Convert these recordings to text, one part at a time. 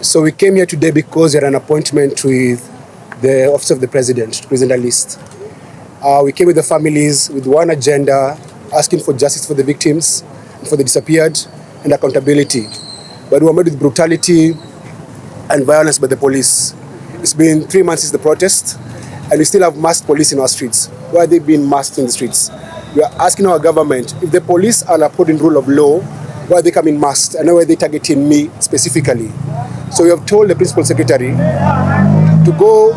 So we came here today because we had an appointment with the Office of the President to present a list. We came with the families with one agenda, asking for justice for the victims, for the disappeared, and accountability. But we were met with brutality and violence by the police. It's been 3 months since the protest, and we still have masked police in our streets. Why are they being masked in the streets? We are asking our government, if the police are upholding rule of law, why are they coming masked? And why are they targeting me specifically? So we have told the principal secretary to go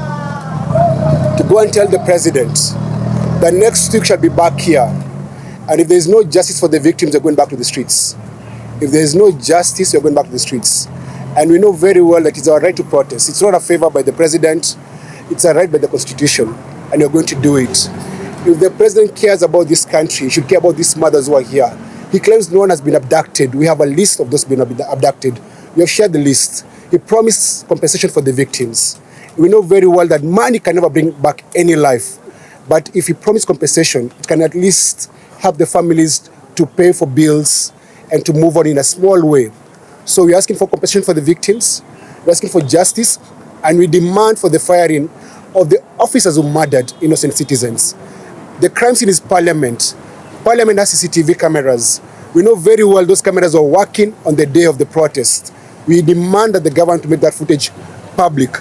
and tell the president that next week shall be back here. And if there is no justice for the victims, they're going back to the streets. If there is no justice, they're going back to the streets. And we know very well that it's our right to protest. It's not a favor by the president. It's a right by the Constitution. And you're going to do it. If the president cares about this country, he should care about these mothers who are here. He claims no one has been abducted. We have a list of those being abducted. We have shared the list. He promised compensation for the victims. We know very well that money can never bring back any life. But if he promised compensation, it can at least help the families to pay for bills and to move on in a small way. So we're asking for compensation for the victims, we're asking for justice, and we demand for the firing of the officers who murdered innocent citizens. The crime scene is Parliament. Parliament has CCTV cameras. We know very well those cameras were working on the day of the protest. We demand that the government to make that footage public.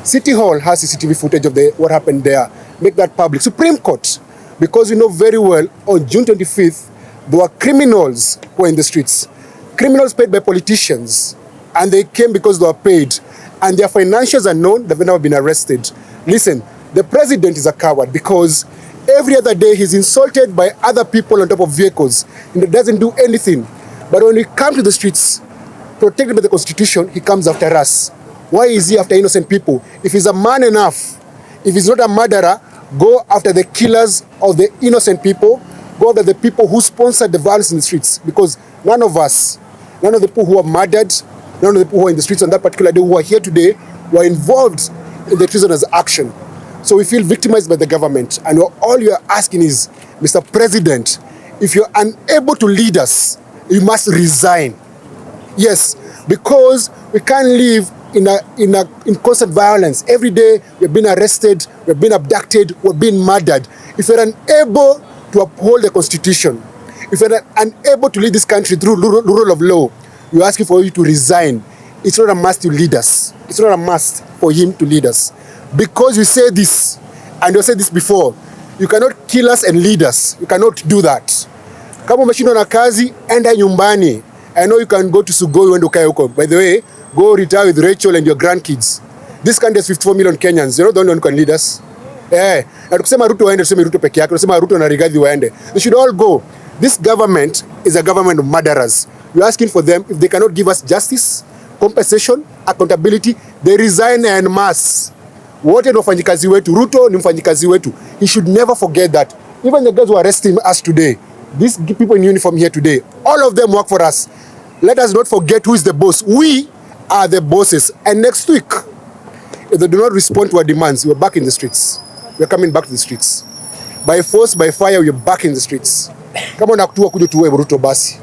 City Hall has CCTV footage of what happened there. Make that public. Supreme Court, because we know very well on June 25th, there were criminals who were in the streets. Criminals paid by politicians, and they came because they were paid. And their financials are known, they've never been arrested. Listen, the president is a coward because every other day he's insulted by other people on top of vehicles and he doesn't do anything. But when we come to the streets, protected by the Constitution, he comes after us. Why is he after innocent people? If he's a man enough, if he's not a murderer, go after the killers of the innocent people, go after the people who sponsored the violence in the streets. Because none of the people who are murdered, none of the people who are in the streets on that particular day who are here today were involved in the treasonous action. So we feel victimized by the government. And all you are asking is, Mr. President, if you're unable to lead us, you must resign. Yes, because we can't live in constant violence. Every day we're being arrested, we're being abducted, we're being murdered. If you're unable to uphold the Constitution, if you're unable to lead this country through rule of law, we're asking for you to resign. It's not a must to lead us. It's not a must for him to lead us. Because you say this, and you said this before, you cannot kill us and lead us. You cannot do that. Kama umeshindwa na kazi, enda nyumbani. I know you can go to Sugoi when ukae huko. By the way, go retire with Rachel and your grandkids. This country has 54 million Kenyans. You're not the only one who can lead us. Na tukisema Ruto waende, tuseme Ruto peke yake. Tunasema Ruto na Rigathi waende. They should all go. This government is a government of murderers. We're asking for them, if they cannot give us justice, compensation, accountability, they resign en masse. Wote ni wafanyikazi wetu. Ruto ni mfanyikazi wetu. He should never forget that. Even the guys who are arresting us today, these people in uniform here today, all of them work for us. Let us not forget who is the boss. We are the bosses. And next week, if they do not respond to our demands, we're back in the streets. We're coming back to the streets. By force, by fire, we're back in the streets. Kama unakutua kuja tuwe Ruto basi.